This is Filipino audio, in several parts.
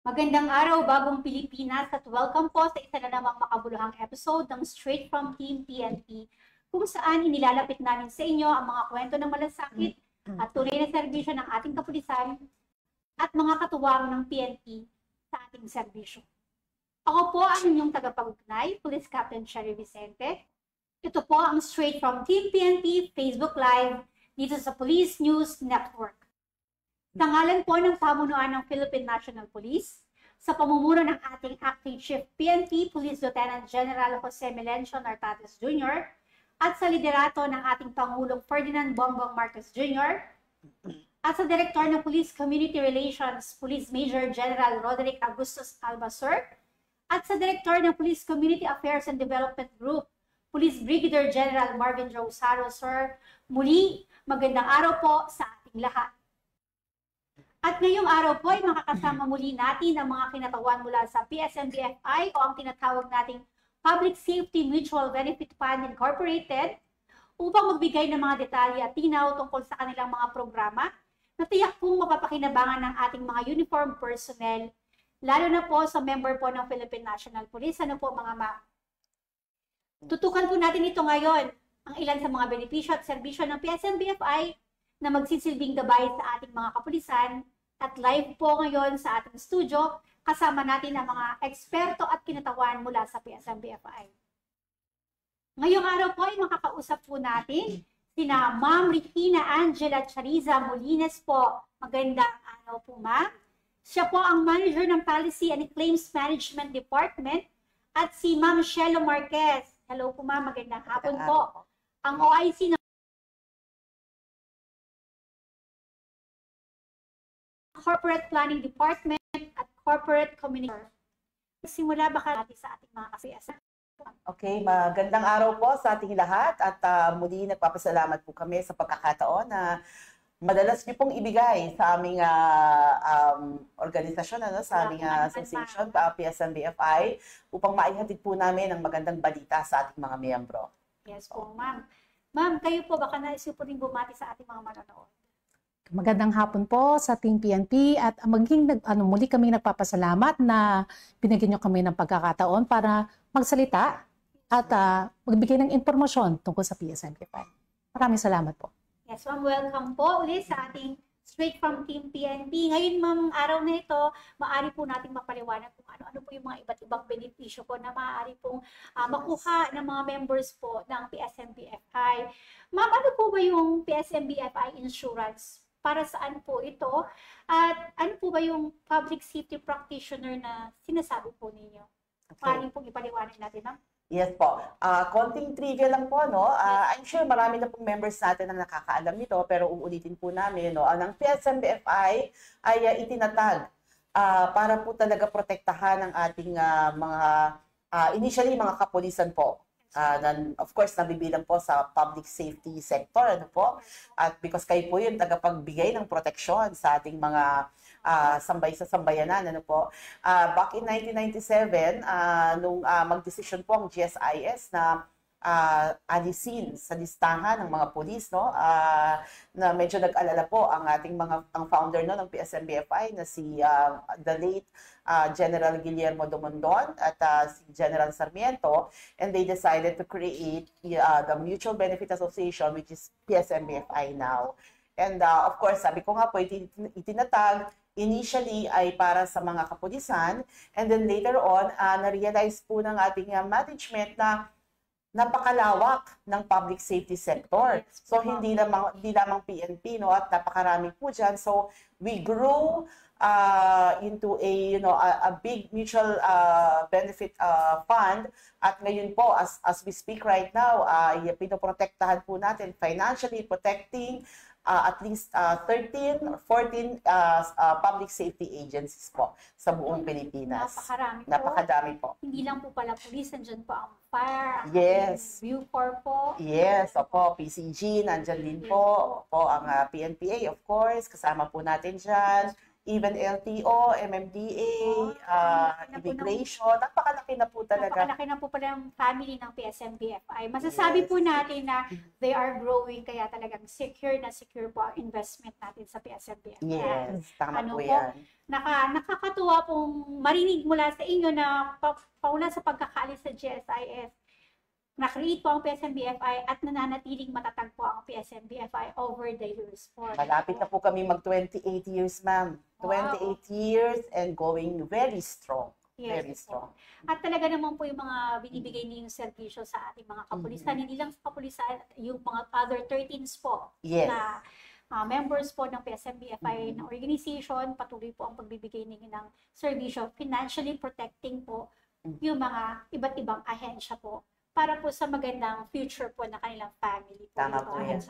Magandang araw, bagong Pilipinas, at welcome po sa isa na namang makabuluhang episode ng Straight from Team PNP, kung saan inilalapit namin sa inyo ang mga kwento ng malasakit at tunay na serbisyo ng ating kapulisan at mga katuwang ng PNP sa ating serbisyo. Ako po ang inyong tagapag-ugnay, Police Captain Sherry Vicente. Ito po ang Straight from Team PNP Facebook Live dito sa Police News Network. Sa ngalan po ng pamunuan ng Philippine National Police, sa pamumuno ng ating Acting Chief PNP Police Lieutenant General Jose Melencio Nartates Jr. at sa liderato ng ating Pangulong Ferdinand Bongbong Marcos Jr. at sa Direktor ng Police Community Relations Police Major General Roderick Augustus Albasur at sa Direktor ng Police Community Affairs and Development Group Police Brigadier General Marvin Rosaro, Sir. Muli, magandang araw po sa ating lahat. At ngayong araw po ay makakasama muli natin ang mga kinatawan mula sa PSMBFI o ang tinatawag nating Public Safety Mutual Benefit Fund Incorporated upang magbigay ng mga detalye at tinaw tungkol sa kanilang mga programa na tiyak pong mapapakinabangan ng ating mga uniform personnel, lalo na po sa member po ng Philippine National Police. Ano po mga ma'am? Tutukan po natin ito ngayon, ang ilan sa mga benepisyo at serbisyo ng PSMBFI na magsisilbing gabay sa ating mga kapulisan. At live po ngayon sa ating studio, kasama natin ang mga eksperto at kinatawan mula sa PSMBFI. Ngayong araw po ay makakausap po natin sina Ma'am Regina Angela Chariza Molines po. Magandang araw po ma'am. Siya po ang Manager ng Policy and Claims Management Department at si Ma'am Shelo Marquez. Hello po ma'am, magandang hapon po. Ang OIC ng Corporate Planning Department at Corporate Communication. Simula baka natin sa ating mga kasiyasan. Okay, magandang araw po sa ating lahat at muli nagpapasalamat po kami sa pagkakataon na madalas niyo pong ibigay sa aming organisasyon, sa aming association, PSMBFI, upang maihatid po namin ang magandang balita sa ating mga miyembro. Yes po, ma'am. Ma'am, kayo po baka nais po rin bumati sa ating mga manonood. Magandang hapon po sa Team PNP at muli kami nagpapasalamat na binigyan niyo kami ng pagkakataon para magsalita at magbigay ng impormasyon tungkol sa PSMBFI. Maraming salamat po. Yes, ma'am, welcome po ulit sa ating Straight from Team PNP. Ngayon, ma'am, araw na ito, maaari po nating mapaliwanag kung ano po yung mga iba't ibang benepisyo po na maaari pong makuha ng mga members po ng PSMBFI. Ma'am, ano po ba yung PSMBFI insurance? Para saan po ito? At ano po ba yung public safety practitioner na sinasabi po ninyo? Maaari pong ipaliwanag natin, ma'am? Yes po. Konting trivia lang po, no? I'm sure marami na pong members natin ang nakakaalam nito, pero uulitin po namin, no? Ang PSMBFI ay itinatag para po talaga protektahan ang ating initially mga kapulisan po. Of course, nabibilang po sa public safety sector, ano po? At because kayo po yung tagapagbigay ng proteksyon sa ating mga sambay sa sambayanan, ano po? Back in 1997, nung mag-decision po ang GSIS na alisin sa listahan ng mga pulis, no? Na medyo nag-alala po ang ating ang founder no ng PSMBFI na si the late General Guillermo Dumondon at si General Sarmiento, and they decided to create the Mutual Benefit Association, which is PSMBFI now. And of course, sabi ko nga po, itinatag initially ay para sa mga kapulisan, and then later on, na-realize po ng ating management na napakalawak ng public safety sector. So hindi lamang PNP, no, at napakarami po diyan. So we grew into a big mutual benefit fund, at ngayon po as we speak right now, pinoprotektahan po natin financially, protecting at least 13 or 14 public safety agencies po sa buong Pilipinas. Napakadami po. Hindi lang po pala police, nandiyan po ang fire, yes, Bucor po. Yes, opo, PCG, nandiyan din po. Opo, ang PNPA, of course, kasama po natin dyan. even LTO, MMDA, immigration. Napakalaki na po talaga. Napakalaki na po pala ng family ng PSMBFI. Masasabi po natin na they are growing, kaya talagang secure po ang investment natin sa PSMBFI. Yes, tama po po, yan. Nakakatuwa pong marinig mula sa inyo na paula sa pagkakaalis sa GSIS, na-create po ang PSMBFI at nananatiling matatag po ang PSMBFI over the years po. Malapit na po kami mag 28 years, ma'am. 28 years and going very strong. Yes, Very strong. At talaga naman po yung mga binibigay niyo yung serbisyo sa ating mga kapulisan, hindi lang sa kapulisan, yung mga other 13s po Yes. na members po ng PSMBFI na organization, patuloy po ang pagbibigay ninyo ng serbisyo, financially protecting po yung mga iba't ibang ahensya po para po sa magandang future po ng kanilang family po. Tama po yan.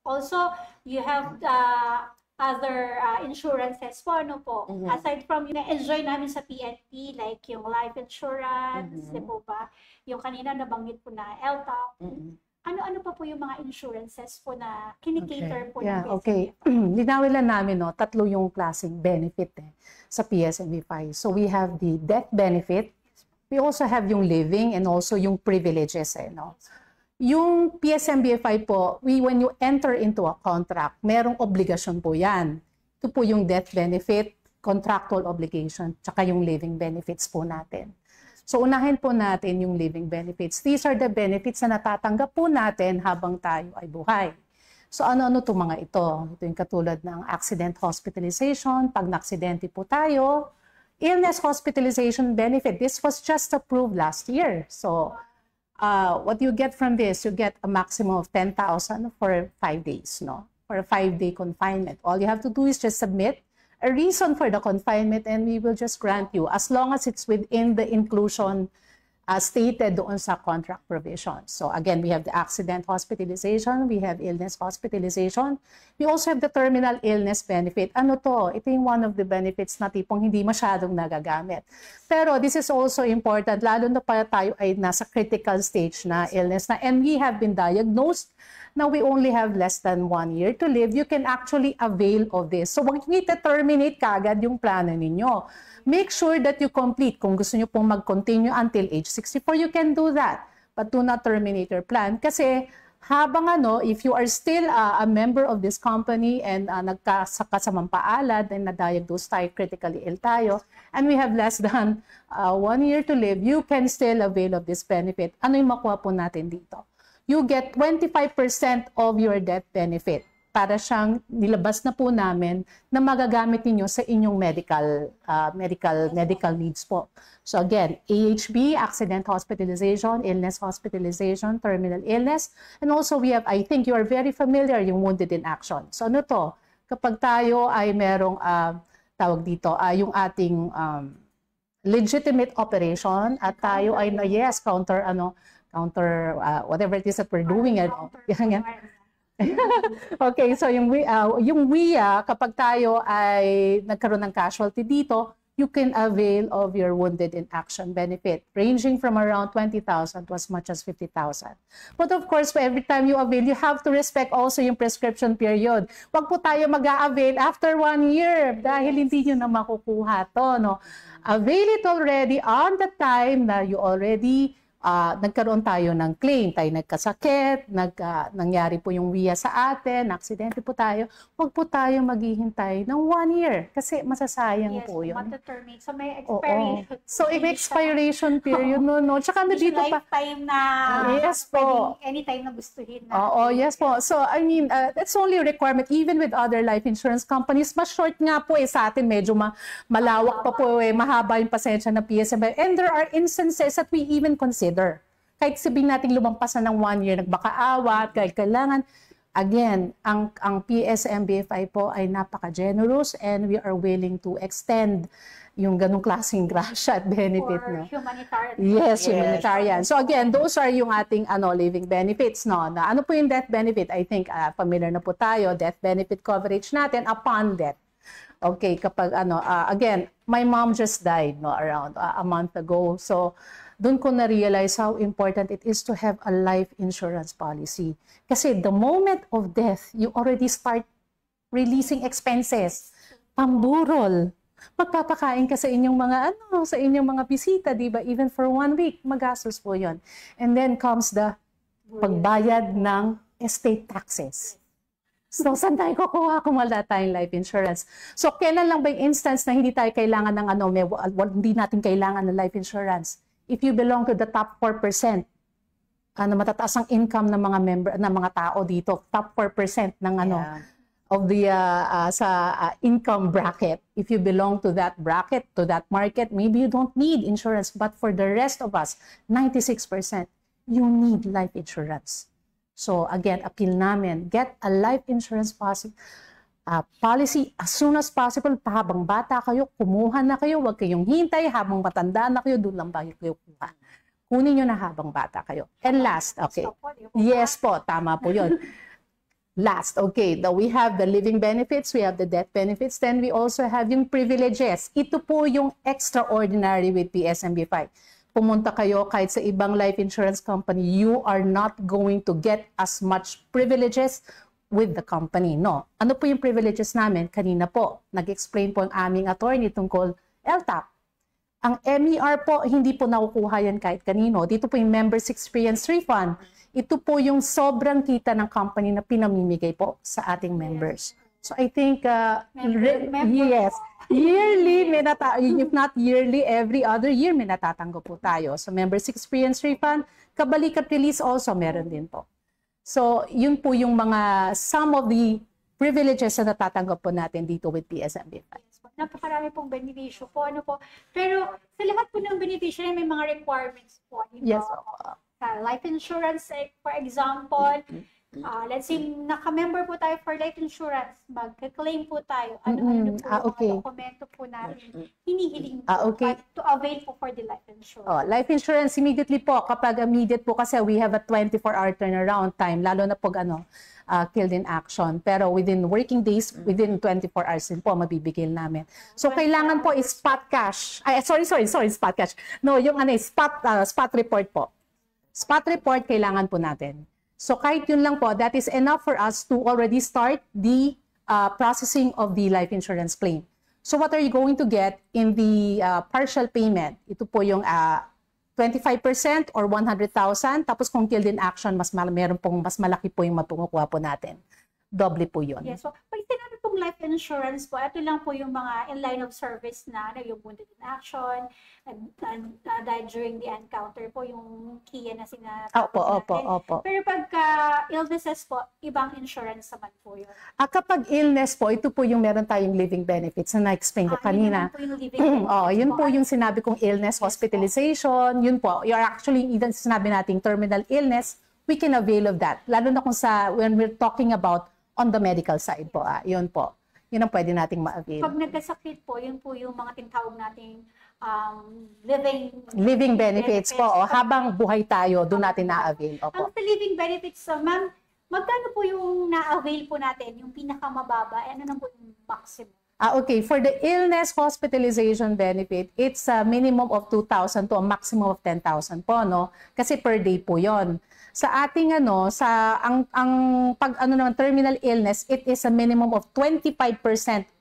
Also, you have other insurances po, ano po. Aside from yung na-enjoy namin sa PNP, like yung life insurance, di po ba? Yung kanina nabanggit po na LTAP. Ano-ano pa po yung mga insurances po na kinikater po ng PSMBFI? Okay. Linawin lang namin, no, tatlo yung klaseng benefit sa PSMBFI. So we have the death benefit, we also have yung living and also yung privileges. No? Yung PSMBFI po, when you enter into a contract, merong obligasyon po yan. Ito po yung death benefit, contractual obligation, tsaka yung living benefits po natin. So unahin po natin yung living benefits. These are the benefits na natatanggap po natin habang tayo ay buhay. So ano-ano itong mga ito? Ito yung katulad ng accident hospitalization, pag na-aksidente po tayo, illness hospitalization benefit. This was just approved last year. So what you get from this, you get a maximum of 10,000 for 5 days, no? For a 5-day confinement. All you have to do is just submit a reason for the confinement and we will just grant you as long as it's within the inclusion stated doon sa contract provision. So again, we have the accident hospitalization, we have illness hospitalization, we also have the terminal illness benefit. Ano to? Ito yung one of the benefits na tipong hindi masyadong nagagamit. Pero this is also important, lalo na para tayo ay nasa critical stage na illness na and we have been diagnosed. Now we only have less than 1 year to live, you can actually avail of this. So wag niyo i-terminate kagad yung plano ninyo. Make sure that you complete. Kung gusto niyo pong mag-continue until age 64, you can do that. But do not terminate your plan. Kasi habang if you are still a member of this company and nagkasamang paalad and na-diagnose tayo, critically ill tayo, and we have less than 1 year to live, you can still avail of this benefit. Ano yung makuha po natin dito? You get 25% of your death benefit para siyang nilabas na po namin na magagamit niyo sa inyong medical needs po. So again, AHB, accident hospitalization, illness hospitalization, terminal illness, and also we have, I think you are very familiar, yung wounded in action. So ano to? Kapag tayo ay merong tawag dito, yung ating legitimate operation at tayo ay counter whatever it is that we're doing. Okay, so yung WIA, kapag tayo ay nagkaroon ng casualty dito, you can avail of your wounded in action benefit, ranging from around 20,000 to as much as 50,000. But of course, every time you avail, you have to respect also yung prescription period. Wag po tayo mag-a-avail after 1 year dahil hindi nyo na makukuha to. No? Avail it already on the time na you already nagkaroon tayo ng claim, tayo nagkasakit, nangyari po yung WIA sa atin, aksidente po tayo, huwag po tayo maghihintay ng 1 year kasi masasayang po yun. Yes, so may expiration. So, may expiration period, no. Tsaka na dito pa. Lifetime na, yes po. Anytime na gustuhin na. Yes po. So, I mean, that's only a requirement even with other life insurance companies. Mas short nga po sa atin, medyo malawak pa po mahaba yung pasensya ng PSMBFI. And there are instances that we even consider. Kahit sabihin natin lumampas na ng 1 year, nagbakaawat, kahit kailangan. Again, ang PSMBFI po ay napaka-generous and we are willing to extend yung ganong klaseng grasya at benefit. For humanitarian. Yes, humanitarian. So again, those are yung ating living benefits. No? Na ano po yung death benefit? I think familiar na po tayo. Death benefit coverage natin upon death. Okay, kapag again, my mom just died around a month ago. So doon ko na-realize how important it is to have a life insurance policy. Kasi the moment of death, you already start releasing expenses pamburol. Magpapakain ka sa inyong mga bisita, di ba? Even for 1 week, magastos po yun. And then comes the pagbayad ng estate taxes. So, saan tayo kukuha kung wala tayong life insurance? So, kailan lang ba yung instance na hindi tayo kailangan ng hindi natin kailangan ng life insurance? If you belong to the top 4%, matataas ang income ng mga tao dito, top 4% ng of the income bracket. If you belong to that bracket, to that market, maybe you don't need insurance, but for the rest of us, 96%, you need life insurance. So again, appeal namin, get a life insurance policy as soon as possible. Habang bata kayo, kumuha na kayo, huwag kayong hintay, habang matanda na kayo, doon lang ba kayo kuha. Kunin nyo na habang bata kayo. And last, okay. Yes po, tama po yun. Last, okay, we have the living benefits, we have the death benefits, then we also have yung privileges. Ito po yung extraordinary with PSMB5. Pumunta kayo kahit sa ibang life insurance company, you are not going to get as much privileges with the company. No. Ano po yung privileges namin? Kanina po, nag-explain po ang aming attorney tungkol LTAP. Ang MER po, hindi po nakukuha yan kahit kanino. Dito po yung Members Experience Refund. Ito po yung sobrang kita ng company na pinamimigay po sa ating members. So I think, yes, yearly, if not yearly, every other year may natatanggap po tayo. So Members Experience Refund, kabalikat release also meron din po. So yun po yung some of the privileges na natatanggap po natin dito with PSMB5. Napakarami pong benepisyo po. Pero sa lahat po ng benepisyo, may mga requirements po. Yes. Life insurance, for example, let's say naka-member po tayo for life insurance, mag-claim po tayo. Ano po yung mga dokumento po natin hinihiling to avail po for the life insurance. Life insurance immediately po. Kapag immediate po kasi we have a 24-hour turnaround time, lalo na pag killed in action. Pero within working days, within 24 hours din po, mabibigil namin. So, kailangan po is spot cash. Spot cash. No, yung spot report po. Spot report kailangan po natin. So, kahit yun lang po, that is enough for us to already start the processing of the life insurance claim. So, what are you going to get in the partial payment? Ito po yung 25% or 100,000. Tapos kung killed in action, mas malaki po yung mapukuha po natin. Doble po yun. Yes. So, pag sinabi pong life insurance po, ito lang po yung mga in line of service na yung wounded in action, dahil during the encounter po, yung KIA na sinasabi natin. Opo. Pero pagka illnesses po, ibang insurance naman po yun. Kapag illness po, ito po yung meron tayong living benefits na na-explain ko kanina. Yun po yung living benefits. Yun po yung sinabi kong illness, hospitalization, yun po. You're actually, even sinabi nating terminal illness, we can avail of that. Lalo na when we're talking about on the medical side po. Yun po. Yun ang pwede nating ma-avail. Pag nagkasakit po, yun po yung mga tinatawag nating living benefits po. Habang buhay tayo, doon natin na-avail. Ang sa living benefits, ma'am, magkano po yung na-avail po natin? Yung pinakamababa? Ano na po yung maximum? Okay. For the illness hospitalization benefit, it's a minimum of 2,000 to a maximum of 10,000 po, no? Kasi per day po yon. Sa ating terminal illness, it is a minimum of 25%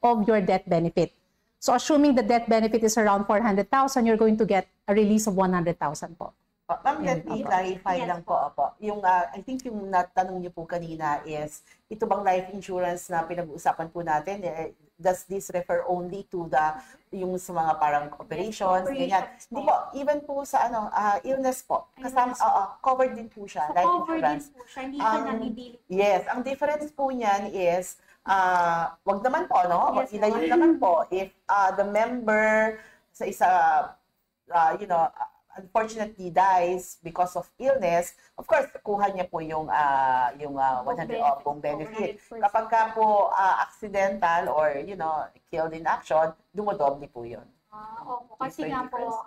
of your death benefit. So assuming the death benefit is around 400,000, you're going to get a release of 100,000 po. Ma'am, let me clarify lang po. Yung, I think yung natanong niyo po kanina is, ito bang life insurance na pinag-uusapan po natin, does this refer only to yung sa mga parang operations, ganyan? Hindi po, even po sa illness po, kasama, covered din po siya, life insurance. Covered din po siya, hindi siya nabibili. Yes, ang difference po niyan is, wag naman po, no? Ilayo naman po, if the member sa isa, unfortunately dies because of illness, of course, kuha niya po yung 100 buong benefit. Kapag ka po accidental or, killed in action, dumodoble po yun. Opo, kasi nga po,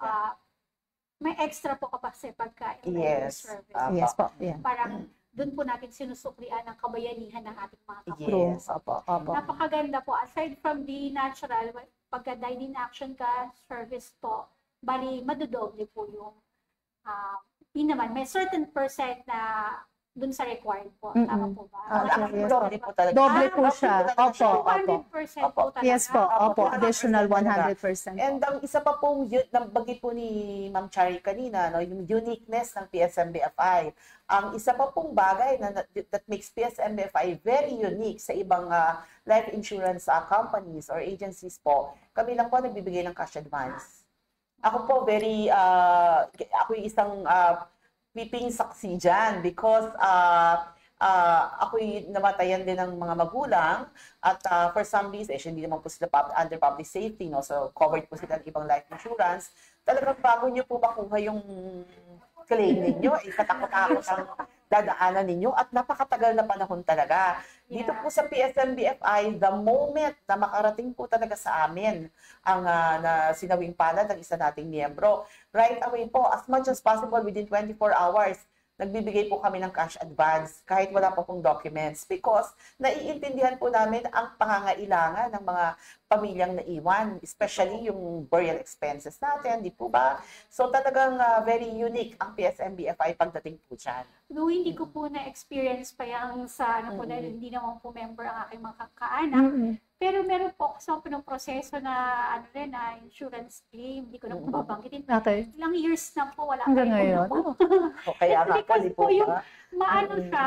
may extra po kasi pagka yes. service. Yes po. Yeah. Parang doon po natin sinusuklian ang kabayanihan ng ating mga kapatid. Yes. Opo. Napakaganda po. Aside from the natural, pagka died in action ka, service po, bali, madodoble po yung, naman, may certain percent na dun sa required po. Mm-mm. Tama po ba? Yes po. Doble po talaga. Doble po siya. Opo, opo. 100% po talaga. Yes po, opo. Additional 100% And po. ang isa pa pong nabanggit po ni Ma'am Chari kanina, no, yung uniqueness ng PSMBFI. Ang isa pa pong bagay that makes PSMBFI very unique sa ibang life insurance companies or agencies po, kami lang po nagbibigay ng cash advance. Ako po ako yung isang piping saksi dyan because ako'y namatayan din ng mga magulang at for some reason, hindi naman po sila under public safety, no? So covered po sila ng ibang life insurance. Talagang bago nyo po makuha yung claim ninyo, katakot-takot ang dadaanan ninyo at napakatagal na panahon talaga. Dito po sa PSMBFI, the moment na makarating po talaga sa amin ang na sinawing palad ng isa nating miyembro, right away po, as much as possible within 24 hours, nagbibigay po kami ng cash advance kahit wala pa pong documents because naiintindihan po namin ang pangangailangan ng mga pamilyang naiwan, especially yung burial expenses natin, di po ba? So talagang very unique ang PSMBFI pagdating po dyan. Though hindi ko po na-experience pa yan sa dahil hindi naman po member ang aking mga kaanak. Pero meron po ako sa proseso na insurance claim. Hindi ko na po babanggitin. Okay. Ilang years na po, wala Hanggang kayo ngayon. po. O kaya nga po, di po yung ba? maano siya,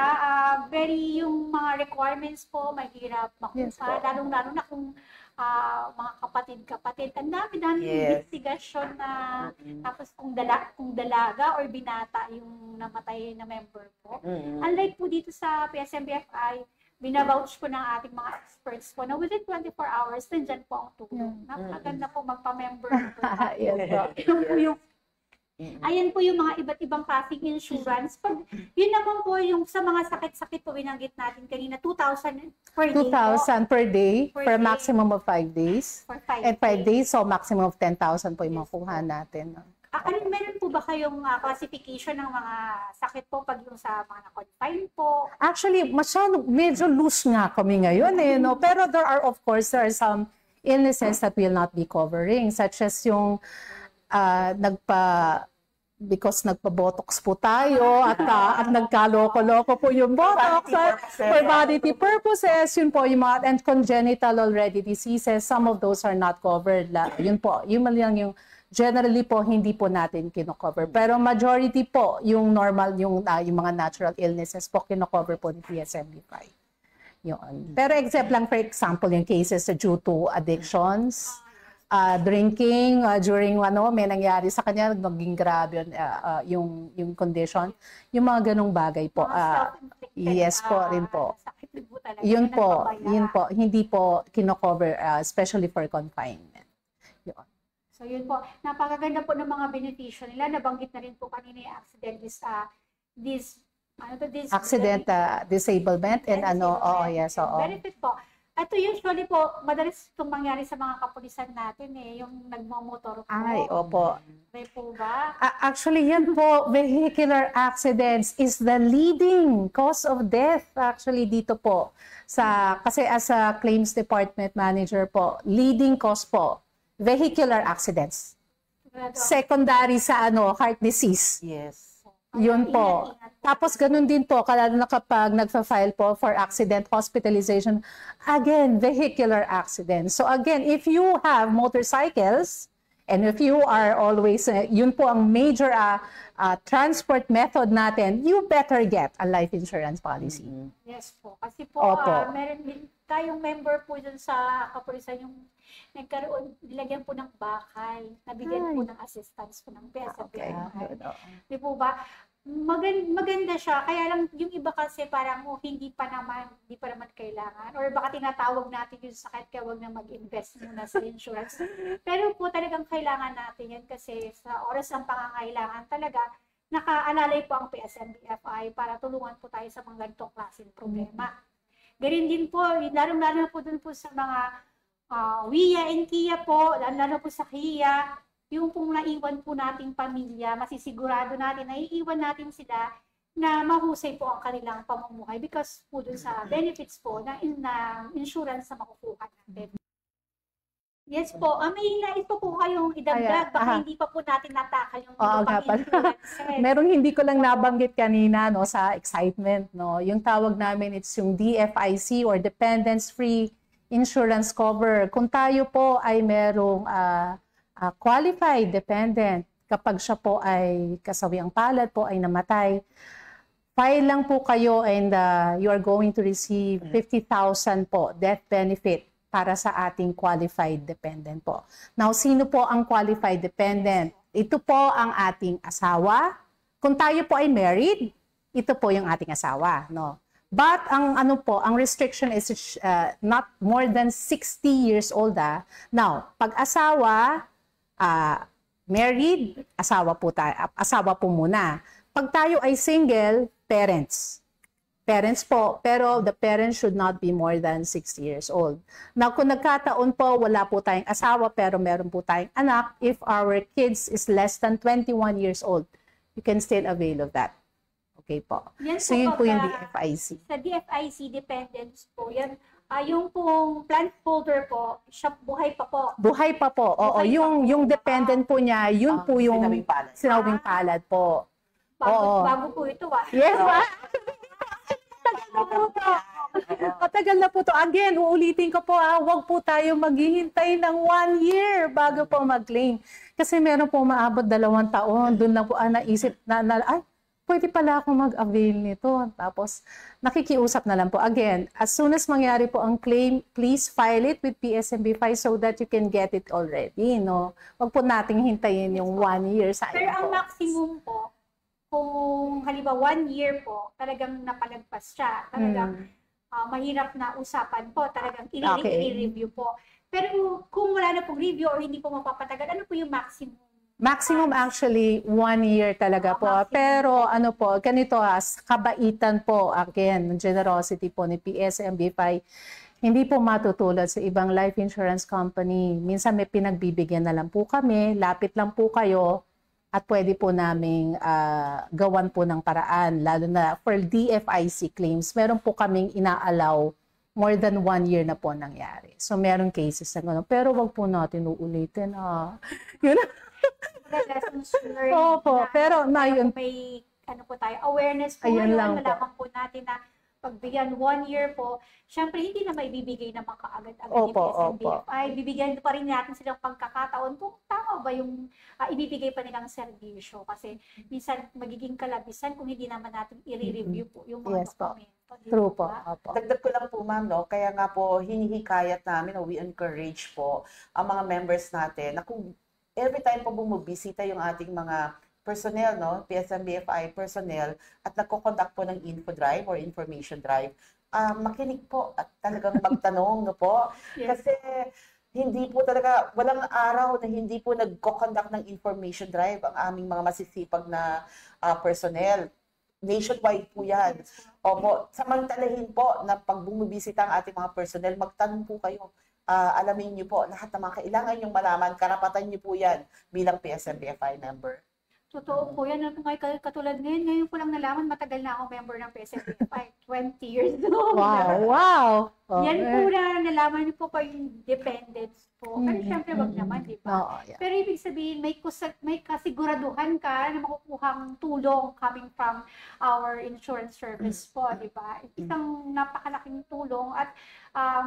very yung mga requirements po, mahirap makuha. Yes po. Lalong-lalo na kung mga kapatid-kapatid. Ang dami-dami Yes. investigasyon na tapos kung dalaga or binata yung namatay na member po. Unlike po dito sa PSMBFI, binavouch po ng ating mga experts po na within 24 hours, nandyan po ang tulong. Napakaganda po magpa-member po. Yes po. Ayan po yung mga iba't ibang klaseng insurance. Pag, yun naman po yung sa mga sakit-sakit po binanggit natin kanina, 2,000 per day 2,000 per day Per for a day. maximum of 5 days. for 5 And 5 days, so maximum of 10,000 po yung makuha natin. Meron po ba kayong classification ng mga sakit po pag yung sa mga na-confine po? Actually, medyo loose nga kami ngayon no? Pero there are some illnesses that will not be covering, such as yung because nagpa-botox po tayo at nagkaloko-loko po yung botox for vanity purposes, yun po yung mga, and congenital already diseases, some of those are not covered. Yun po, yun lang yung generally po hindi po natin kino-cover. Pero majority po yung normal, yung mga natural illnesses po kino-cover po ni PSMB5. Yun. Pero except lang, for example, yung cases due to addictions, drinking, during may nangyari sa kanya, maging grabe yung condition. Yung mga ganong bagay po. Yes po, rin po. Sakit din po talaga. Yun Nagpapaya. po, hindi po kino-cover, especially for confinement. Yun. So yun po, napakaganda po ng mga benepisyo nila. Nabanggit na rin po kanina yung accident, Accident, disablement, and yes, oo. benefit po. Ito usually po, madalas itong mangyari sa mga kapulisan natin yung nagmamotor po. Ay, opo. May po ba? Actually, yan po, vehicular accidents is the leading cause of death actually dito po. Kasi as a claims department manager po, leading cause po, vehicular accidents. Secondary sa heart disease. Yes. Yun po. Tapos ganun din po, lalo na kapag nagfa-file po for accident hospitalization, again, vehicular accident. So again, if you have motorcycles, and if you are always, yun po ang major transport method natin, you better get a life insurance policy. Yes po. Kasi po, Opo. meron din tayong member po dun sa kapulisan yung nilagyan po ng bakal, nabigyan po ng assistance po ng PSMBI. Di po ba? Maganda siya, kaya lang yung iba kasi parang hindi pa naman kailangan, or baka tinatawag natin yung sakit kaya wag na mag-invest muna sa insurance. Pero po talagang kailangan natin yan kasi sa oras ng pangangailangan talaga nakaalalay po ang PSMBFI para tulungan po tayo sa mga ganitong klaseng problema. Ganun din po, lalo po dun po sa mga WIA and KIA po, lalo po sa KIA, yung pong naiwan po nating pamilya, masisigurado natin na iiwan natin sila na mahusay po ang kanilang pamumuhay because po dun sa benefits po na insurance na makukuha natin. Yes po. May nais po kayong idagdag. Baka hindi pa po natin natakal yung Oo nga pala. Merong hindi ko lang nabanggit kanina no sa excitement no. Yung tawag namin it's yung DFIC or Dependents Free Insurance Cover. Kung tayo po ay merong qualified dependent, kapag siya po ay kasawiang palad po ay namatay, file lang po kayo and you are going to receive 50,000 po death benefit para sa ating qualified dependent po. Now, sino po ang qualified dependent? Ito po ang ating asawa. Kung tayo po ay married, ito po yung ating asawa, no? But ang ang restriction is not more than 60 years old. Now, pag asawa, married, asawa po muna. Pag tayo ay single, parents. Parents po, pero the parents should not be more than 60 years old. Now, kung nagkataon po, wala po tayong asawa, pero meron po tayong anak, if our kids is less than 21 years old, you can still avail of that. Okay po. Yan So, yun po yung pagka- DFIC. Sa DFIC dependents po, yan, yung pong plant holder po, siya buhay pa po. Buhay pa po. Oo, Buhay pa po. yung dependent po niya, yun po yung sinawing palad. sinawing palad po. Bago po ito Yes, matagal na po to. Again, uulitin ko po, huwag po tayo maghihintay ng 1 year bago po mag-claim. Kasi meron po maabot 2 taon. Doon lang po naisip ay, pwede pala akong mag-avail nito. Tapos, nakikiusap na lang po. Again, as soon as mangyari po ang claim, please file it with PSMB5 so that you can get it already. No? Huwag po nating hintayin yung 1 year. Pero ang maximum po, kung halimbawa 1 year po, talagang napalagpas siya. Talagang mahirap na usapan po. Talagang i-review po. Pero kung wala na pong review or hindi po mapapatagal, ano po yung maximum? Maximum actually 1 year talaga po. Maximum. Pero ano po, ganito kabaitan po, again, generosity po ni PSMB5, hindi po matutulad sa ibang life insurance company. Minsan may pinagbibigyan na lang po kami, lapit lang po kayo, at pwede po naming gawan po ng paraan. Lalo na for DFIC claims, meron po kaming inaalaw more than 1 year na po nangyari. So meron cases na gano'n. Pero wag po natin uulitin. Yun. Lessons learned. Opo, pero na yun. May po tayo, awareness po Ayun ngayon, lang po. malaman po natin na pagbigyan 1 year po, syempre hindi na maibibigay na kaagad-agad ni Opo, PSMBFI. Bibigyan pa rin natin silang pagkakataon kung tama ba yung ibibigay pa nilang serbisyo. Kasi minsan magiging kalabisan kung hindi naman natin i-review po yung mga Yes po. dokumento. di True po. ba? Opo. Dagdag ko lang po, ma'am, no? Kaya nga po, hinihikayat namin, we encourage po ang mga members natin na kung every time po bumibisita yung ating mga personnel, no? PSMBFI personnel, at nagko-conduct po ng info drive or information drive, makinig po at talagang magtanong, no po? Yes. Kasi hindi po talaga, walang araw na hindi po nagko-conduct ng information drive ang aming mga masisipag na personnel. Nationwide po yan. Opo, samantalahin po na pag bumibisita ang ating mga personnel, magtanong po kayo. Alamin niyo po lahat ng mga kailangan niyong malaman, karapatan niyo po yan bilang PSMBFI member. Totoo po yan. Katulad ngayon ko lang nalaman, matagal na ako member ng PSMBFI. 20 years old. Wow. Yan po na nalaman niyo po yung dependents po. Pero syempre wag naman, di ba? Oo, yeah. Pero ibig sabihin, may kasiguraduhan ka na makukuhang tulong coming from our insurance service po, di ba? Isang napakalaking tulong at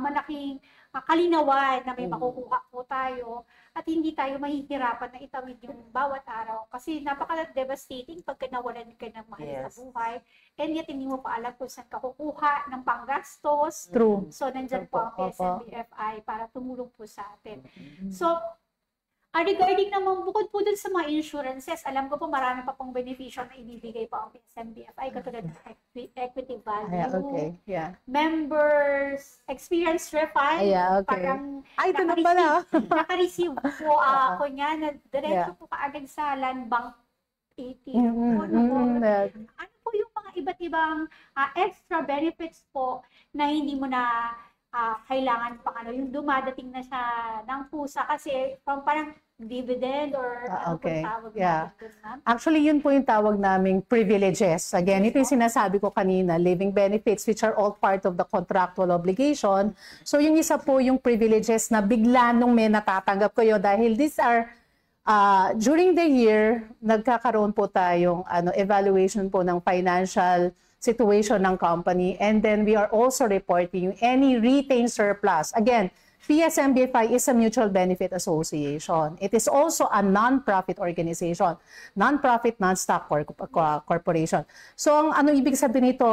malaking kalinawan na may makukuha po tayo at hindi tayo mahihirapan na itawid yung bawat araw. Kasi napaka-devastating pagka nawalan ka ng mahal sa buhay and yet hindi mo pa alam kung saan ka kukuha ng panggastos. True. So, nandyan po ang Opo. PSMBFI para tumulong po sa atin. So, regarding naman, bukod po dun sa mga insurances, alam ko po marami pa pong benepisyo na ibibigay po ang PSMBFI, katulad ng equity value, Okay. Yeah. members, experience refund, Okay. parang Ay, ito na pala. naka-receive po ako niya, na diretso po kaagad sa Land Bank ATM. Ano po yung mga iba't ibang extra benefits po na hindi mo na kailangan pang yung dumadating na siya ng pusa kasi from parang dividend or ano pong okay. tawag Yeah. natin doon, ma'am? Actually, yun po yung tawag naming privileges. Again, ito yung sinasabi ko kanina, living benefits which are all part of the contractual obligation. So yung isa po yung privileges na bigla nung may natatanggap kayo dahil these are during the year, nagkakaroon po tayong evaluation po ng financial situation ng company, and then we are also reporting any retained surplus. Again, PSMBFI is a mutual benefit association. It is also a non-profit organization, non-profit, non-stock corporation. So ang ibig sabihin nito,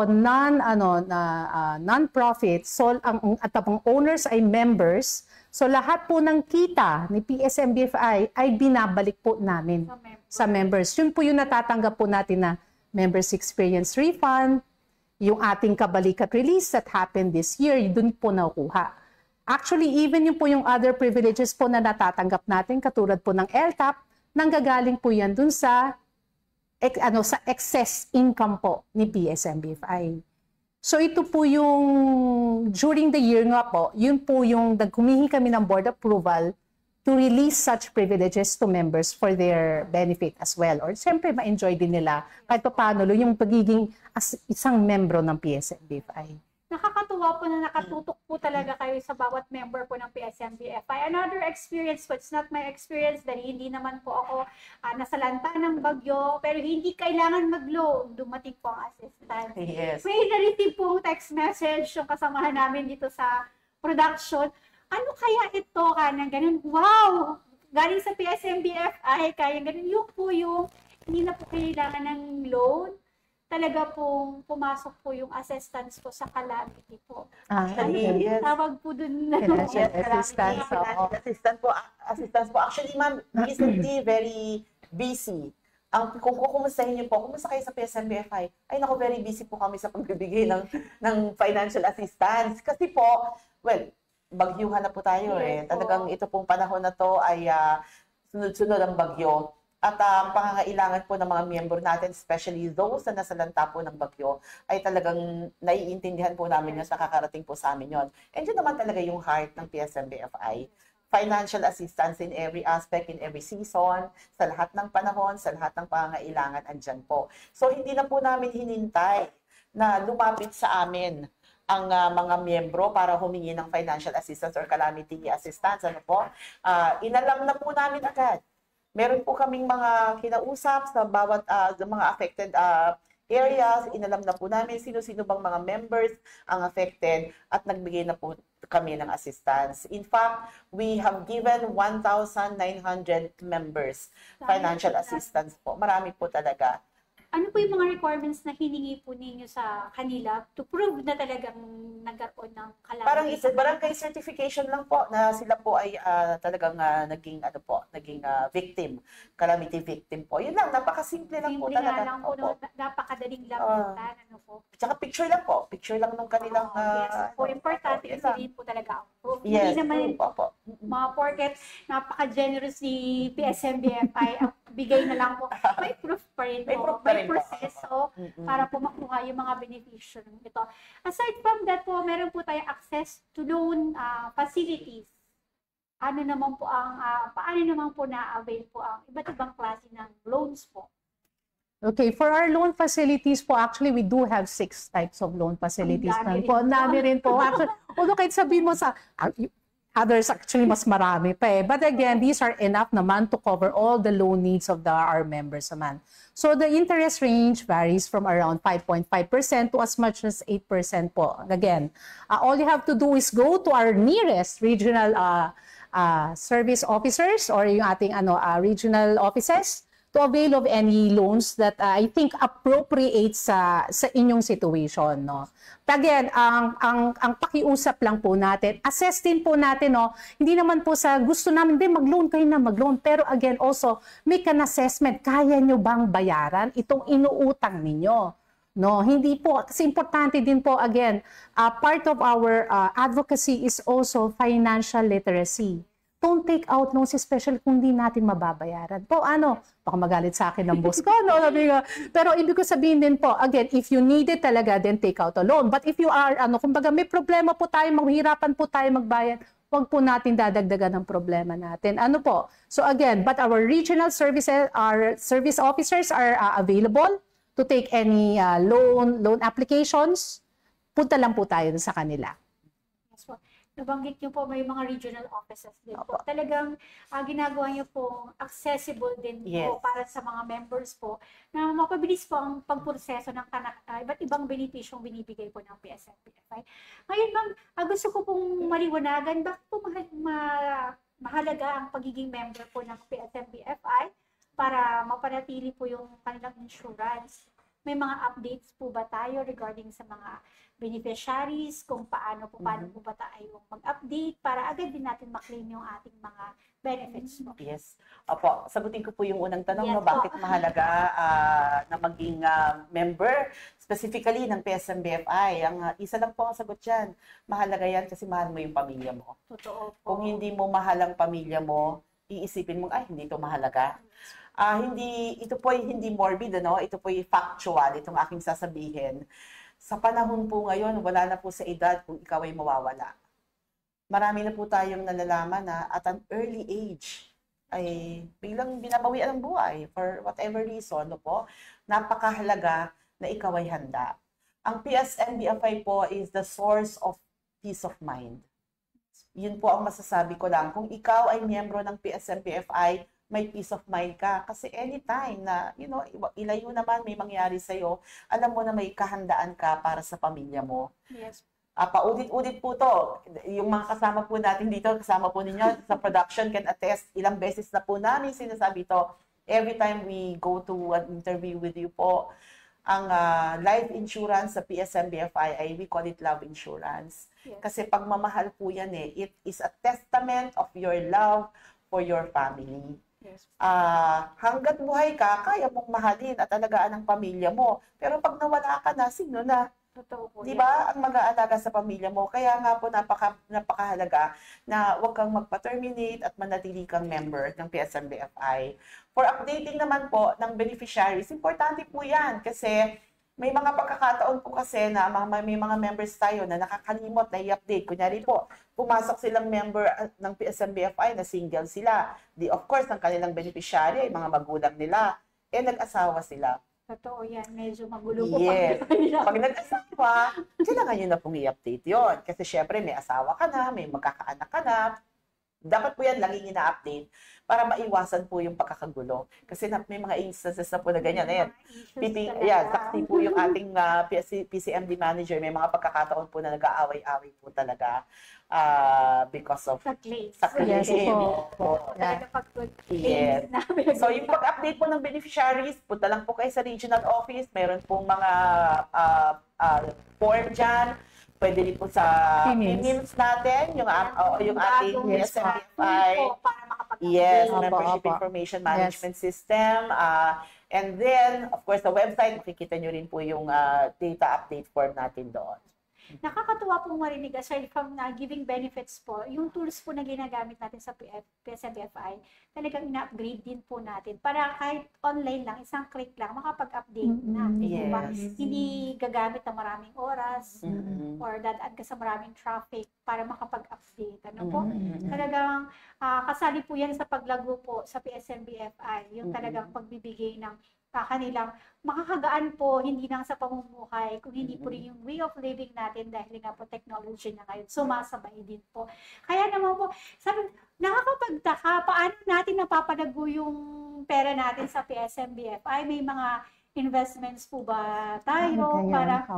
non-profit, so at ang owners ay members. So lahat po ng kita ni PSMBFI ay binabalik po namin sa members. Yun po yung natatanggap po natin na members experience refund, yung ating kabalikat release that happened this year, dun po nakuha. Actually, even yung po yung other privileges po na natatanggap natin, katulad po ng LTAP, nanggagaling po yan dun sa excess income po ni PSMBFI. So ito po yung during the year nga po, yun po yung humihingi kami ng board approval to release such privileges to members for their benefit as well. Or siyempre ma-enjoy din nila kahit pa paano yung pagiging as isang membro ng PSMBFI. Nakakatuwa po na nakatutok po talaga kayo sa bawat member po ng PSMBFI. Another experience po, it's not my experience dahil hindi naman po ako nasalanta ng bagyo, pero hindi kailangan mag-loan. Dumating po ang assistant. Yes. May na-receive pong text message yung kasamahan namin dito sa production. Ano kaya ito? Kanang ganun, wow! Galing sa PSMBFI, kaya ganun. Yung po yung hindi na po kailangan ng loan. Talaga pong pumasok po yung assistance po sa calamity po. Yes. Tawag po dun na Yes, assistance. Assistance po. Actually, ma'am, recently very busy. Kung kumustahin niyo po, kumusta kayo sa PSMBFI? Ay naku, very busy po kami sa pagbibigay ng financial assistance. Kasi po, well, bagyuhan na po tayo Yes, Talagang ito pong panahon na to ay sunod-sunod ang bagyo. At ang pangangailangan po ng mga miyembro natin, especially those na nasalanta po ng bagyo, ay talagang naiintindihan po namin yun, nakakarating po sa amin yun. And yun naman talaga yung heart ng PSMBFI. Financial assistance in every aspect, in every season, sa lahat ng panahon, sa lahat ng pangangailangan, andyan po. So hindi na po namin hinintay na lumapit sa amin ang mga miyembro para humingi ng financial assistance or calamity assistance. Inalam na po namin agad. Meron po kaming mga kinausap sa bawat mga affected areas. Inalam na po namin sino-sino bang mga members ang affected at nagbigay na po kami ng assistance. In fact, we have given 1,900 members financial assistance po. Marami po talaga. Ano po yung mga requirements na hiningi po ninyo sa kanila to prove na talagang nagkaroon ng calamity? Parang barangay certification lang po na sila po ay talagang naging victim, calamity victim po. Yun lang, napakasimple lang po talaga. Lang po, napakadaling lapitan, po. Tsaka picture lang po, picture lang nung kanilang yes po, importante sabihin po talaga ang proof. Yes, hindi naman mga porket napaka-generous ni PSMBFI, ang bigay na lang po, may proof pa rin po. May proseso para po makuha yung mga beneficyo nito. Aside from that po, meron po tayong access to loan facilities. Paano naman po na-avail po ang iba't ibang klase ng loans po? Okay, for our loan facilities po, actually, we do have 6 types of loan facilities. Dami rin po. Actually, although kahit sabihin mo sa others, actually, mas marami pa eh. But again, these are enough naman to cover all the loan needs of our members naman. So the interest range varies from around 5.5% to as much as 8% po. Again, all you have to do is go to our nearest regional service officers or yung ating regional offices to avail of any loans that I think appropriate sa inyong situation, no. Again, ang pakiusap lang po natin, assess din po natin, no. Hindi naman po sa gusto namin din mag-loan kayo na mag-loan, pero again also make an assessment, kaya nyo bang bayaran itong inuutang ninyo? No, hindi po kasi importante din po again, part of our advocacy is also financial literacy. don't take out loans, especially kung di natin mababayaran. Po, baka magalit sa akin ng boss ko, no? Sabi nga. Pero ibig ko sabihin din po, again, if you need it talaga, then take out a loan. But if you are, kumbaga may problema po tayo, mahihirapan po tayo magbayad, wag po natin dadagdagan ng problema natin. So again, but our regional services, our service officers are available to take any loan applications. Punta lang po tayo sa kanila. Yes po. Nabanggit niyo po may mga regional offices din po. Talagang ginagawa niyo po accessible din po para sa mga members po na mapabilis po ang pagproseso ng iba't ibang benepisyong binibigay po ng PSNBFI. Ngayon ma'am, gusto ko pong maliwanagan bakit po mahalaga ang pagiging member po ng PSNBFI para mapanatili po yung kanilang insurance. May mga updates po ba tayo regarding sa mga beneficiaries, kung paano po ba tayo mag-update para agad din natin maklaim yung ating mga benefits po? Yes. Opo, sagutin ko po yung unang tanong, Yes, bakit mahalaga na maging member, specifically ng PSNBFI. Isa lang po ang sagot dyan. Mahalaga yan kasi mahal mo yung pamilya mo. Totoo po. Kung hindi mo mahal ang pamilya mo, iisipin mo, hindi ito mahalaga. Ito po hindi morbid, ito po factual, itong aking sasabihin. Sa panahon po ngayon, wala na po sa edad kung ikaw ay mawawala. Marami na po tayong nalalaman na at an early age ay biglang binabawian ang buhay for whatever reason, po. Napakahalaga na ikaw ay handa. Ang PSNBFI po is the source of peace of mind. Yun po ang masasabi ko lang. Kung ikaw ay miyembro ng PSNBFI, may peace of mind ka. Kasi anytime na, ilayo naman may mangyari sa'yo, alam mo na may kahandaan ka para sa pamilya mo. Yes. Paulit-ulit po to. Yung mga kasama po natin dito, kasama po ninyo sa production can attest, ilang beses na po namin sinasabi to. Every time we go to an interview with you po, ang life insurance sa PSNBFI ay we call it love insurance. Yes. Kasi pagmamahal po yan it is a testament of your love for your family. Yes. Hanggat buhay ka, kaya mong mahalin at alagaan ang pamilya mo. Pero pag nawala ka na, sino na? Totoo po. Di ba? Ang mag-aalaga sa pamilya mo. Kaya nga po napakahalaga na huwag kang magpa-terminate at manatili kang member ng PSNBFI. For updating naman po ng beneficiaries, importante po yan kasi may mga pagkakataon po kasi na may mga members tayo na nakakalimot na i-update. Kunyari po, pumasok silang member ng PSNBFI na single sila. Of course, ng kanilang beneficiary ay mga magulang nila. Nag-asawa sila. Totoo yan. Medyo magulo po. Yes. Pag nag-asawa, kailangan nyo na pong i-update yun. Kasi syempre, may asawa ka na, may magkakaanak ka na. Dapat po yan laging ina-update para maiwasan po yung pagkakagulo. Kasi may mga instances na po na ganyan. Saksi po yung ating PCMD manager. May mga pagkakataon po na nag-aaway-away po talaga because of sa claims. Yes po. Yes. So yung pag-update po ng beneficiaries, punta lang po kayo sa regional office. Meron pong mga form dyan. Pwede rin po sa emails natin, yung ating PSNBFI. Yes, Membership Information Management System. And then, of course, sa website, makikita nyo rin po yung data update form natin doon. Nakakatuwa pong marinig, aside from giving benefits po, yung tools po na ginagamit natin sa PSNBFI, talagang ina-upgrade din po natin para kahit online lang, isang click lang, makapag-update na. Diba? Hindi gagamit ng maraming oras or dadaan ka sa maraming traffic para makapag-update. Talagang kasali po yan sa paglago po sa PSNBFI, yung talagang pagbibigay ng kanilang makakagaan po, hindi lang sa pamumuhay, kung hindi po rin yung way of living natin dahil nga po technology na ngayon, sumasabay din po. Kaya naman po, sabi, nakakapagtaka, paano natin napapalago yung pera natin sa PSNBFI? May mga investments po ba tayo para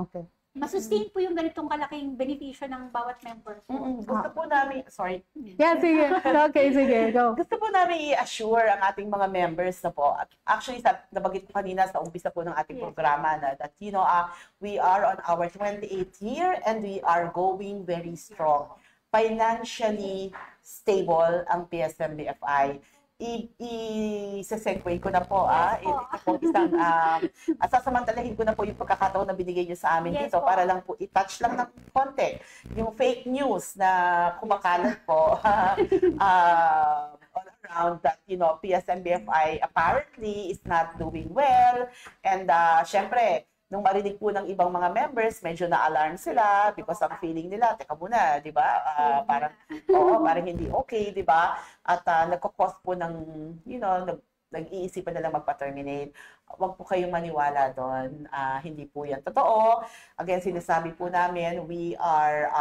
masustain po yung ganitong kalaking benepisyo ng bawat member po? Gusto po namin, sorry. Yeah, sige. Okay, sige. Go. Gusto po namin i-assure ang ating mga members na po. Actually, nabanggit ko kanina sa umpisa po ng ating programa na that, we are on our 28th year and we are going very strong. Financially stable ang PSNBFI. i-segue ko na po, ito po isang, sasamantalahin ko na po yung pagkakataon na binigay niyo sa amin dito para lang po i-touch lang ng konti yung fake news na kumakalat po all around that, PSMBFI apparently is not doing well. And syempre, nung marinig po ng ibang mga members, medyo na-alarm sila because ang feeling nila, teka muna, di ba? Parang hindi okay, di ba? At nagkakos po ng, nag-iisipan na lang magpa-terminate. Huwag po kayong maniwala doon. Hindi po yan totoo. Again, sinasabi po namin, we are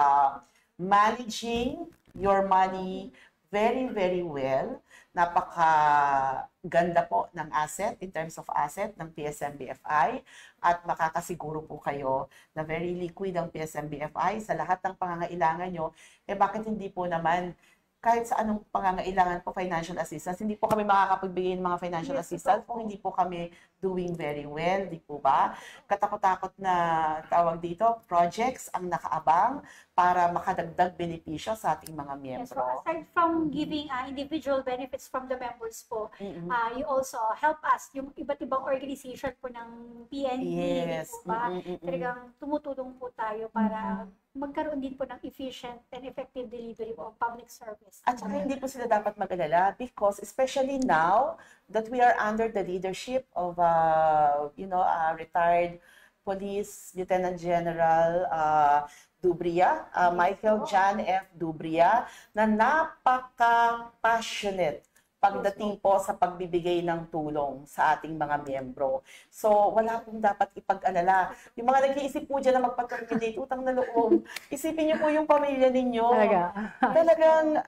managing your money very, very well. Napakaganda po ng asset, in terms of asset ng PSMBFI, at makakasiguro po kayo na very liquid ang PSMBFI sa lahat ng pangangailangan nyo. Bakit hindi po naman kahit sa anong pangangailangan po financial assistance, hindi po kami makakapagbigay ng mga financial assistance kung hindi po kami doing very well, di po ba? Katakot-takot na tawag dito, projects ang nakaabang para makadagdag benepisyo sa ating mga miyembro. So aside from giving individual benefits from the members po, you also help us, yung iba't ibang organization po ng PNP, Yes. po ba? Talagang tumutulong po tayo para magkaroon din po ng efficient and effective delivery of public service. At saka hindi po sila dapat mag-alala because especially now that we are under the leadership of retired Police Lieutenant General Dubria, Michael John F. Dubria, na napaka-passionate pagdating po sa pagbibigay ng tulong sa ating mga miyembro. So, wala pong dapat ipag-alala. Yung mga nag-iisip po dyan na magpa-terminate, utang na loob, isipin niyo po yung pamilya ninyo. Talagang,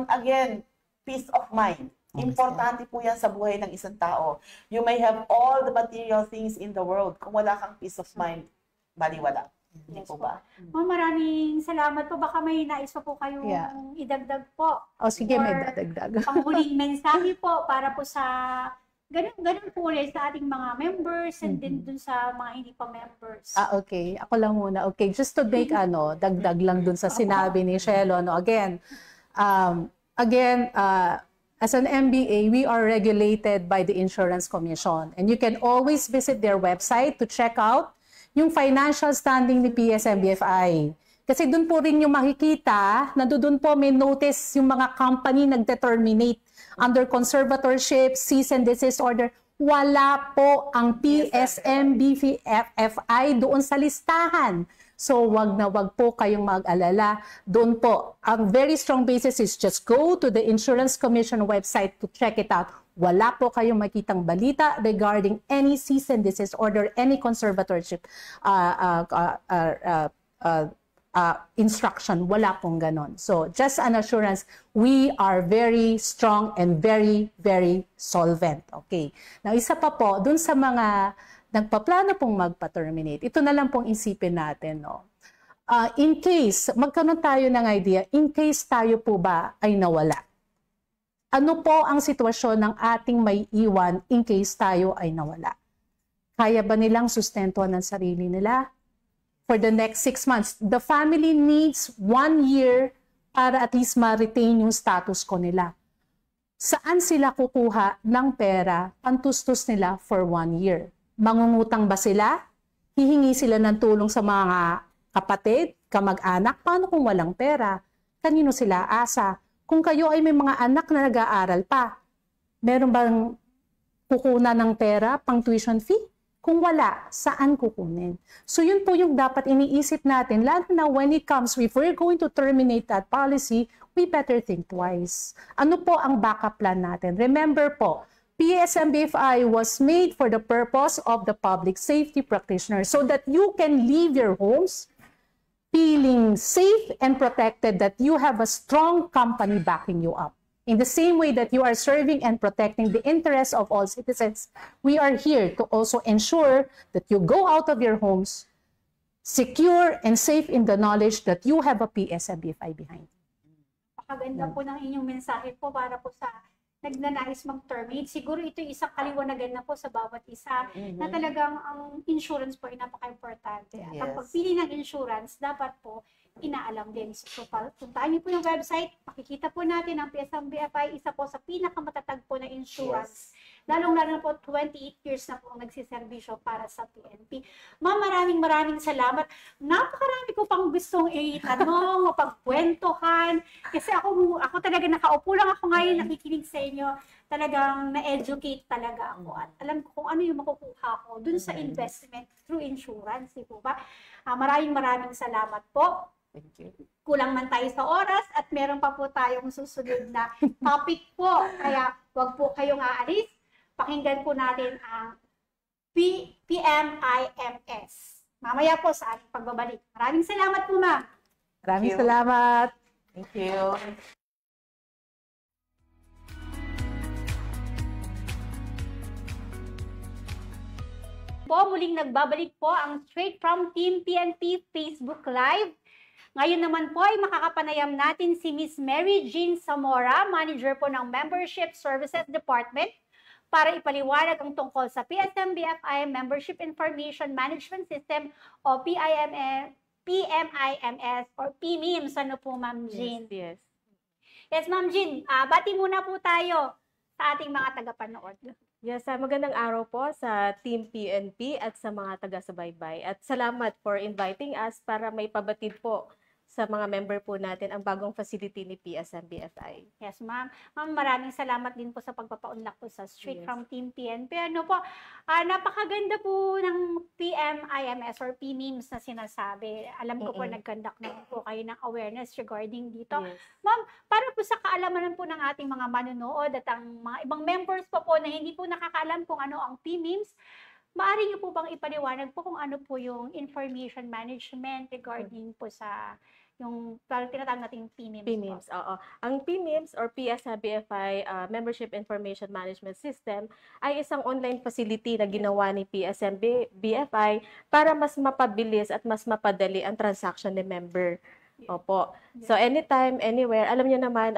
again, peace of mind. Importante po yan sa buhay ng isang tao. You may have all the material things in the world. Kung wala kang peace of mind, baliwala. Hindi po ba? Maraming salamat po. Baka may nais pa po kayong idagdag po. Sige, may dadagdag. Panghuling mensahe po para po sa ganun po ulit sa ating mga members and din dun sa mga hindi pa members. Okay. Ako lang muna. Okay, just to make dagdag lang dun sa sinabi ni Shelo. As an MBA, we are regulated by the Insurance Commission. And you can always visit their website to check out yung financial standing ni PSMBFI. Kasi doon po rin yung makikita na doon po may notice yung mga company nag-determinate under conservatorship, cease and desist order. Wala po ang PSMBFI doon sa listahan. So wag na wag po kayong mag-alala. Doon po, ang very strong basis is just go to the Insurance Commission website to check it out. Wala po kayong makitang balita regarding any cease and desist order, any conservatorship instruction. Wala pong ganon. So just an assurance, we are very strong and very, very solvent. Okay. Now, isa pa po, dun sa mga nagpaplano pong magpa-terminate, ito na lang pong isipin natin. In case, magkaroon tayo ng idea, in case tayo po ba ay nawala? Ano po ang sitwasyon ng ating may iwan in case tayo ay nawala? Kaya ba nilang sustentuhan ng sarili nila for the next 6 months? The family needs 1 year para at least ma-retain yung status ko nila. Saan sila kukuha ng pera, pantustos nila for 1 year? Mangungutang ba sila? Hihingi sila ng tulong sa mga kapatid, kamag-anak? Paano kung walang pera? Kanino sila asa? Kung kayo ay may mga anak na nag-aaral pa, meron bang kukunan ng pera pang tuition fee? Kung wala, saan kukunin? So yun po yung dapat iniisip natin, lalo na when it comes, if we're going to terminate that policy, we better think twice. Ano po ang backup plan natin? Remember po, PSMBFI was made for the purpose of the public safety practitioner so that you can leave your homes feeling safe and protected, that you have a strong company backing you up. In the same way that you are serving and protecting the interests of all citizens, we are here to also ensure that you go out of your homes secure and safe in the knowledge that you have a PSMBFI behind. Napakaganda po ng inyong mensahe po para po sa nagnanais mag-terminate. Siguro ito yung isang kaliwanagan na po sa bawat isa na talagang ang insurance po ay napaka-importante. At ang Yes. pagpili ng insurance, dapat po inaalam din. So, puntaan niyo po yung website, makikita po natin ang PSMBFI, isa po sa pinakamatatag po na insurance. Lalong-lalo na po 28 years na po ang nagsiservisyo para sa PNP. Ma'am, maraming salamat. Napakarami ko pang gustong itanong, mapagkwentuhan. Kasi ako talaga nakaupo lang ako ngayon, nakikinig sa inyo. Talagang na-educate talaga ako. At alam ko kung ano yung makukuha ko dun sa investment through insurance. Di po ba? Maraming salamat po. Thank you. Kulang man tayo sa oras at meron pa po tayong susunod na topic po. Kaya wag po kayong aalis. Pakinggan po natin ang PMIMS. Mamaya po sa ating pagbabalik. Maraming salamat po, ma'am. Maraming you. salamat. Thank you. Muling nagbabalik po ang Straight from Team PNP Facebook Live. Ngayon naman po ay makakapanayam natin si Miss Mary Jean Zamora, Manager po ng Membership Services Department, para ipaliwanag ang tungkol sa PSMBFI Membership Information Management System o PMIMS or PMIMS. Ano po, Ma'am Jean? Yes. Yes, Ma'am Jean. Bati muna po tayo sa ating mga tagapanood. Yes, magandang araw po sa Team PNP at sa mga taga-subaybay. At salamat for inviting us para may pabatid po sa mga member po natin ang bagong facility ni PSMBFI. Yes, ma'am. Ma'am, maraming salamat din po sa pagpapaunlak po sa Straight Yes. from Team PNP. Ano po, napakaganda po ng PMIMS or PMIMS na sinasabi. Alam ko po, nag-conduct na po kayo ng awareness regarding dito. Yes. Ma'am, para po sa kaalamanan po ng ating mga manonood at ang mga ibang members po na hindi po nakakaalam kung ano ang PMIMS, maaari niyo po bang ipaliwanag po kung ano po yung information management regarding po sa yung tinatawag nating PMIMS po? PMIMS, oo. Ang PMIMS or PSMBFI Membership Information Management System ay isang online facility na ginawa ni PSMBFI para mas mapabilis at mas mapadali ang transaction ni member. Opo. So anytime, anywhere, alam niyo naman,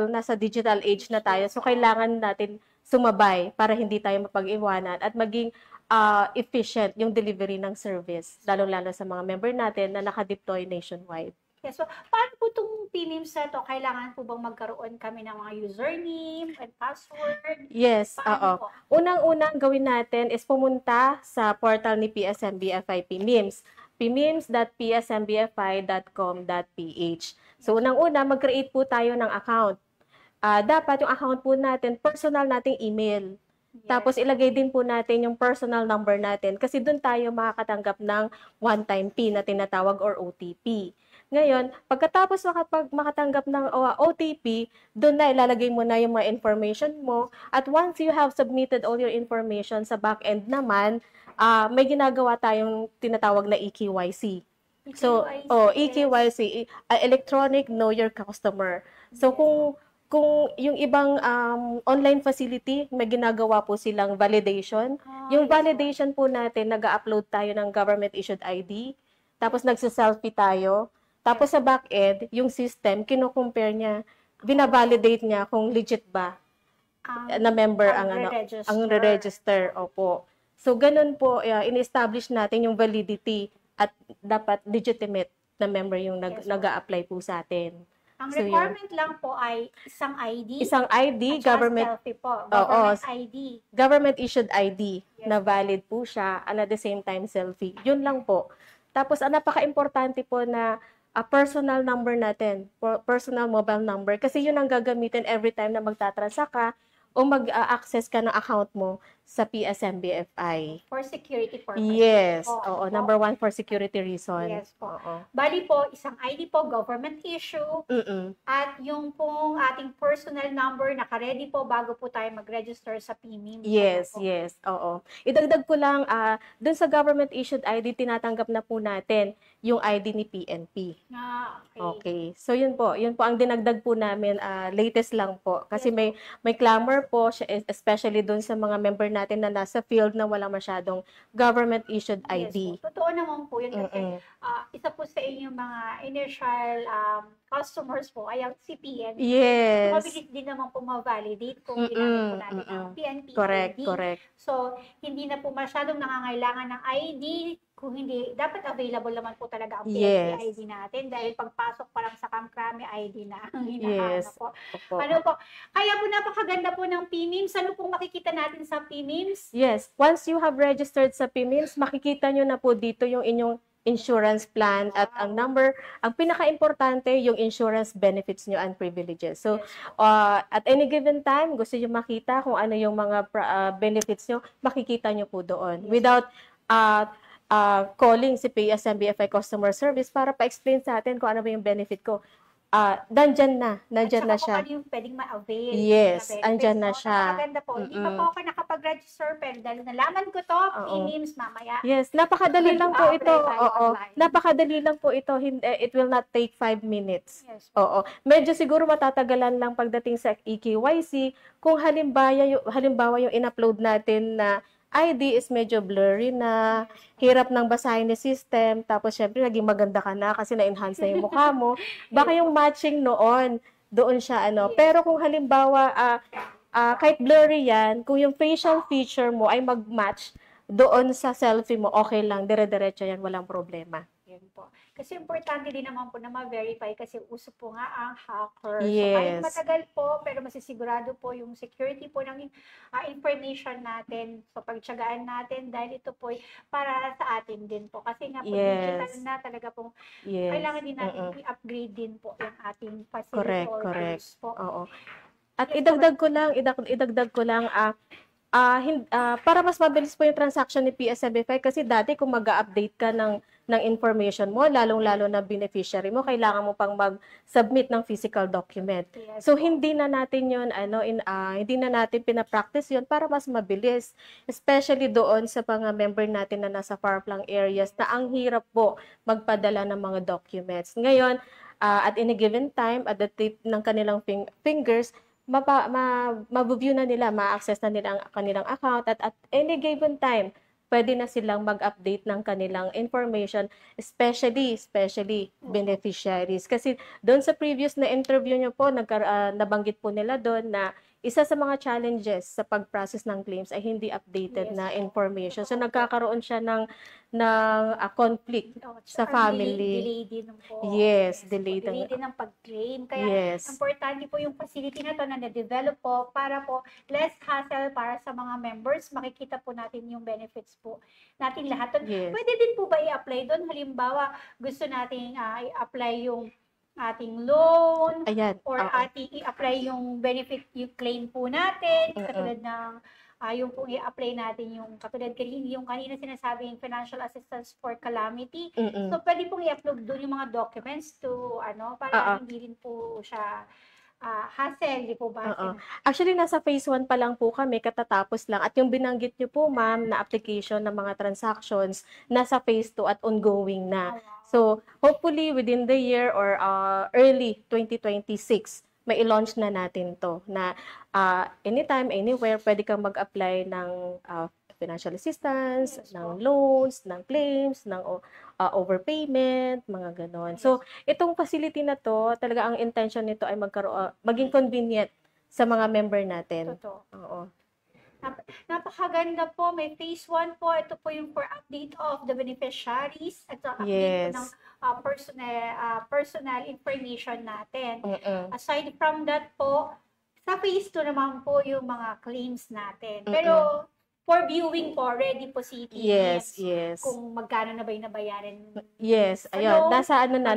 nasa digital age na tayo. So kailangan natin sumabay para hindi tayo mapag-iwanan at maging efficient yung delivery ng service, lalo-lalo sa mga member natin na naka-deploy nationwide. Yes, so paano po itong PMIMS na to? Kailangan po bang magkaroon kami ng mga username and password? Yes, Paano oo. po? Unang-unang gawin natin is pumunta sa portal ni PSMBFI PMIMS, pmims.psmbfi.com.ph. So unang-una, mag-create po tayo ng account. Dapat yung account po natin, personal nating email. Yes. Tapos ilagay din po natin yung personal number natin kasi doon tayo makakatanggap ng one-time PIN na tinatawag or OTP. Ngayon, pagkatapos makatanggap ng OTP, doon na ilalagay mo na yung mga information mo. At once you have submitted all your information sa back-end naman, may ginagawa tayong tinatawag na EKYC. So, EKYC, Electronic Know Your Customer. So, kung yung ibang online facility, may ginagawa po silang validation. Yung validation po natin, nag-upload tayo ng government-issued ID, tapos nagsiselfie tayo, tapos sa back-end, yung system, kino-compare niya, binavalidate niya kung legit ba na member ang re-register. Opo. So, ganun po, in-establish natin yung validity at dapat legitimate na member yung nag-a-apply po sa atin. Ang So, requirement lang po ay isang ID. Isang ID, at government selfie po. Government ID. government-issued ID na valid po siya and at the same time selfie. Yun lang po. Tapos, ang napaka-importante po na personal number natin, personal mobile number, kasi yun ang gagamitin every time na magtatransact ka o mag-access ka ng account mo sa PSMBFI. For security purposes. Yes. po. Oo. Ano po? Number one for security reason. Yes po. Oo. Bali po, isang ID po, government issue, at yung pong ating personal number naka-ready po bago po tayo mag-register sa PMIMS. Yes, Ano po? yes. Oo. Idagdag ko lang, dun sa government issued ID, tinatanggap na po natin yung ID ni PNP. Okay. Okay. So yun po ang dinagdag po namin, latest lang po kasi may clamor po, especially dun sa mga member natin na nasa field na wala masyadong government-issued Yes ID. po. Totoo naman po yun kasi Mm-mm. isa po sa inyong mga initial customers po ay ang CPN. Yes. Mabilis din naman po ma-validate kung ginamit po natin ang PNP Correct, ID. correct. So, hindi na po masyadong nangangailangan ng ID. Kung hindi, dapat available naman po talaga ang PNP Yes. ID natin dahil pagpasok pa lang sa Kamkrami, ID na ang Yes. hinahanap po. Opo. Ano po? Kaya po napakaganda po ng PMIMS. Ano pong makikita natin sa PMIMS? Yes, once you have registered sa PMIMS, makikita nyo na po dito yung inyong insurance plan at ang number. Ang pinaka-importante, yung insurance benefits nyo and privileges. So, at any given time, gusto nyo makita kung ano yung mga benefits nyo, makikita nyo po doon. Without calling si PSMBFI Customer Service para pa-explain sa atin kung ano ba yung benefit ko. Nandyan na At siya. saka kung ano yung pwedeng ma-avail. Yes, na benefits, andyan na no? siya. Napakaganda po. Hindi pa po ako nakapag-register pero dahil nalaman ko to, PMIMS mamaya. Yes, napakadali lang po ito. Apply tayo Oo, online. napakadali lang po ito. It will not take 5 minutes. Yes. Oo. Medyo siguro matatagalan lang pagdating sa EKYC kung halimbawa yung in-upload natin na ID is medyo blurry na, hirap ng basahin ni system, tapos syempre naging maganda ka na kasi na-enhance na yung mukha mo. Baka yung matching doon siya ano. Pero kung halimbawa kahit blurry yan, kung yung facial feature mo ay mag-match doon sa selfie mo, okay lang, dire-diretso yan, walang problema. Yun po. Kasi importante din naman po na ma-verify kasi uso po nga ang hacker. So, Yes. kahit matagal po, pero masisigurado po yung security po ng information natin. So, pagtsagaan natin dahil ito po ay para sa atin din po. Kasi nga po, Yes. digital na talaga po. Yes. Kailangan din natin i-upgrade din po yung ating facility Correct, or correct. tools po. Oo. At idagdag ko lang para mas mabilis po yung transaction ni PSMBFI kasi dati kung mag-update ka ng information mo, lalong-lalo na beneficiary mo, kailangan mo pang mag-submit ng physical document. Yes So po. hindi na natin 'yon hindi na natin pina-practice 'yon para mas mabilis, especially doon sa mga member natin na nasa far-flung areas na ang hirap po magpadala ng mga documents. Ngayon, at any given time, at the tip ng kanilang fingers, ma-view na nila, ma-access na nila ang kanilang account at any given time, pwede na silang mag-update ng kanilang information, especially beneficiaries. Kasi doon sa previous na interview nyo po, nabanggit po nila doon na isa sa mga challenges sa pag-process ng claims ay hindi updated Yes na po. information. So nagkakaroon siya ng conflict Oh, sa tsaka family. delay din po. Yes, po, delay delay din. din ang pag-claim. Kaya Yes. importante po yung facility na to na na-develop po para po less hassle para sa mga members. Makikita po natin yung benefits po natin lahat. Yes. Pwede din po ba i-apply doon? Halimbawa, gusto nating i-apply yung ating loan Ayan. or oo. ating i-apply yung benefit, yung claim po natin, Mm-mm. katulad ng yung pong i-apply natin yung katulad yung kanina sinasabing financial assistance for calamity. Mm-mm. So, pwede pong i-upload doon yung mga documents to, para Oo. hindi rin po siya hassle, di po ba? Oo. Actually, nasa phase 1 pa lang po kami, katatapos lang. At yung binanggit niyo po, ma'am, na application ng mga transactions, nasa phase 2 at ongoing na. So, hopefully, within the year or early 2026, may i-launch na natin to na anytime, anywhere, pwede kang mag-apply ng financial assistance, Yes, ng po. loans, ng claims, ng overpayment, mga ganon. So, itong facility na to, talaga ang intention nito ay maging convenient sa mga member natin. Totoo. Oo. Napakaganda po. May phase 1 po. Ito po yung for update of the beneficiaries at saka update Yes. po ng personal information natin. Mm-mm. Aside from that po, sa phase 2 naman po yung mga claims natin. Mm-mm. Pero for viewing po, ready po si Yes, TNS. yes. Kung magkano na ba yung nabayaran. Yes, Sa ayun. loan,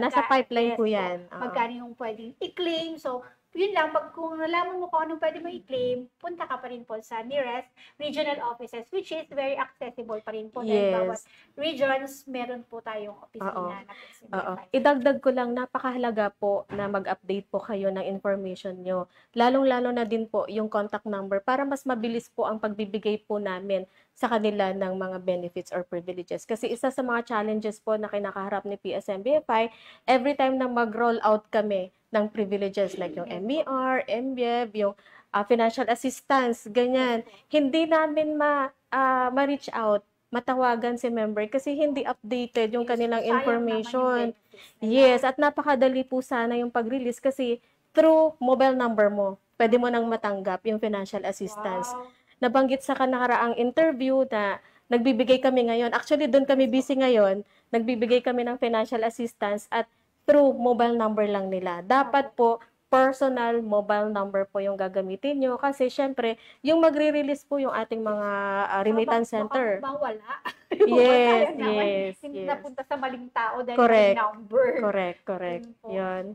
Nasa pipeline yes po po. yan. Oo. Magkano yung pwedeng i-claim. So, yun lang, kung nalaman mo kung anong pwede mo i-claim, punta ka pa rin po sa nearest regional offices, which is very accessible pa rin po. Dahil Yes. bawat regions, meron po tayong Oo. opisina na Oo. PSMBFI. Idagdag ko lang, napakahalaga po na mag-update po kayo ng information nyo. Lalong-lalo na din po yung contact number para mas mabilis po ang pagbibigay po namin sa kanila ng mga benefits or privileges. Kasi isa sa mga challenges po na kinakaharap ni PSMBFI, every time na mag-roll out kami ng privileges like yung MER, MBEB, yung financial assistance, ganyan. Hindi namin ma-reach out, matawagan si member kasi hindi updated yung kanilang Sayang naman yung information. benefits nila. Yes, at napakadali po sana yung pag-release kasi through mobile number mo, pwede mo nang matanggap yung financial assistance. Wow. Nabanggit sa kanakaraang interview na nagbibigay kami ngayon. Actually, doon kami busy ngayon. Nagbibigay kami ng financial assistance at through mobile number lang nila. Dapat po, personal mobile number po yung gagamitin nyo kasi syempre, yung magre-release po yung ating mga remittance center. Baka mawala. Yes, Sayang naman. yes, Hindi yes. napunta sa maling tao dahil Correct. maling number. Correct. Yun po. Yun.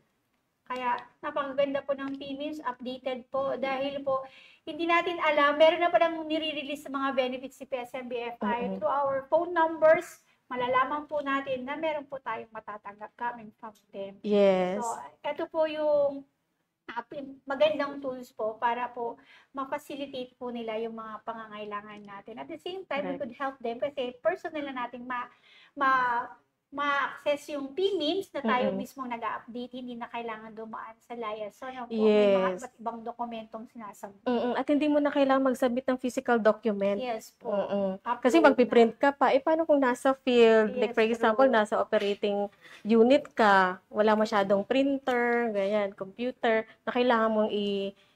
Kaya napakaganda po ng PMIMS, updated po dahil po hindi natin alam, meron na palang nire-release sa mga benefits si PSMBFI through our phone numbers. Malalaman po natin na meron po tayong matatanggap coming from them. Yes. So, ito po yung magandang tools po para po ma-facilitate po nila yung mga pangangailangan natin. At the same time, we Correct. could help them kasi personal na nating ma-access yung PMIMS na tayo mismong nag-update, hindi na kailangan dumaan sa liaison. So, may mga Yes. iba't ibang dokumentong sinasabit. At hindi mo na kailangang mag-submit ng physical document. Yes po. Kasi Upload magpiprint ka pa. Paano kung nasa field? Like for Yes, example, true. nasa operating unit ka, wala masyadong printer, ganyan, computer, na kailangan mong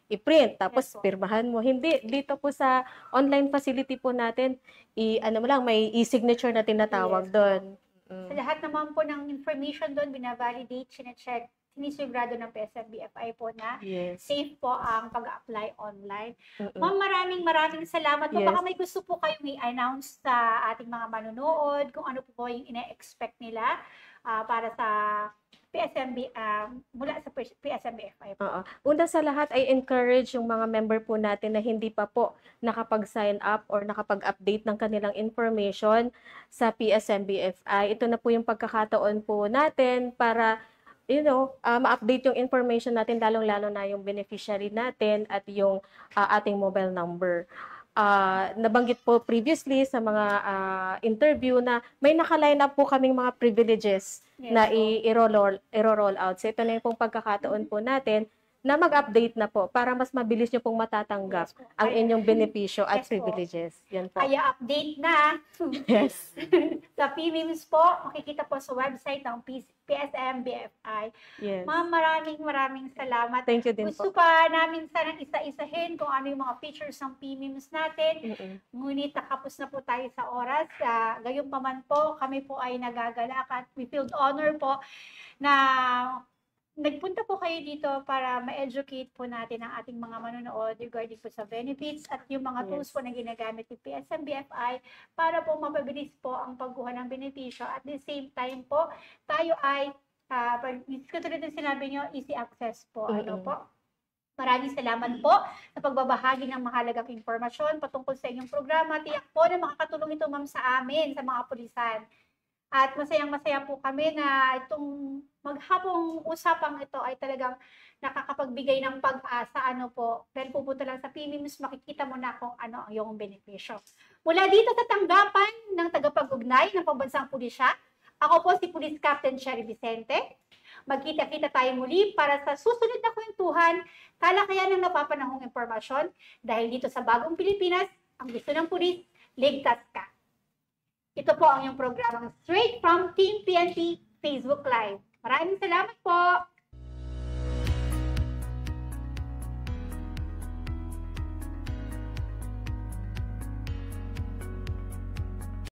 i-print, tapos Yes po. pirmahan mo. Hindi, dito po sa online facility po natin, may e-signature na tinatawag Yes. doon. Sa lahat naman po ng information doon, binavalidate, sinecheck, sinisigurado ng PSMBFI po na Yes. safe po ang pag-apply online. Mm-mm. Ma'am, maraming salamat po. Yes. Baka may gusto po kayong i-announce sa ating mga manonood, kung ano po yung ina-expect nila para sa PSMB, mula sa PSMBFI po. Oo. Una sa lahat, I encourage yung mga member po natin na hindi pa po nakapag-sign up or nakapag-update ng kanilang information sa PSMBFI. Ito na po yung pagkakataon po natin para ma-update yung information natin, lalong-lalo na yung beneficiary natin at yung ating mobile number. Nabanggit po previously sa mga interview na may naka-line up po kaming mga privileges na i-roll out. So ito na yung pong pagkakataon po natin na mag-update na po para mas mabilis nyo pong matatanggap Yes po. ang inyong benepisyo at Yes po. privileges. Yan po. Kaya update na Yes. sa PMIMS po, makikita po sa website ng PSMBFI. Yes. Ma'am, maraming salamat. Thank you din Gusto po. pa namin sanang isa-isahin kung ano yung mga features ng PMIMS natin. Mm-mm. Ngunit nakapos na po tayo sa oras. Gayon pa man po, kami po ay nagagalak at we feel honor po na nagpunta po kayo dito para ma-educate po natin ang ating mga manonood regarding po sa benefits at yung mga tools Yes. po na ginagamit ni PSMBFI para po mapabilis po ang pagkuha ng benepisyo. At the same time po, tayo ay, katulad ng sinabi nyo, easy access po. Ano Mm-mm. po? Maraming salamat po sa pagbabahagi ng mahalagang impormasyon patungkol sa inyong programa. Tiyak po na makakatulong ito, ma'am, sa amin, sa mga pulisan. At masayang-masaya po kami na itong maghapong usapang ito ay talagang nakakapagbigay ng pag-asa. Ano po, dahil pupunta lang sa PMIMS, makikita mo na kung ano ang iyong benepisyo. Mula dito sa tanggapan ng tagapag-ugnay ng Pambansang Pulisya, ako po si Police Captain Sherry Vicente. Magkita-kita tayo muli para sa susunod na kwentuhan, talakayan ng napapanahong impormasyon dahil dito sa Bagong Pilipinas, ang gusto ng pulis, ligtas ka. Ito po ang iyong programang Straight from Team PNP Facebook Live. Maraming salamat po!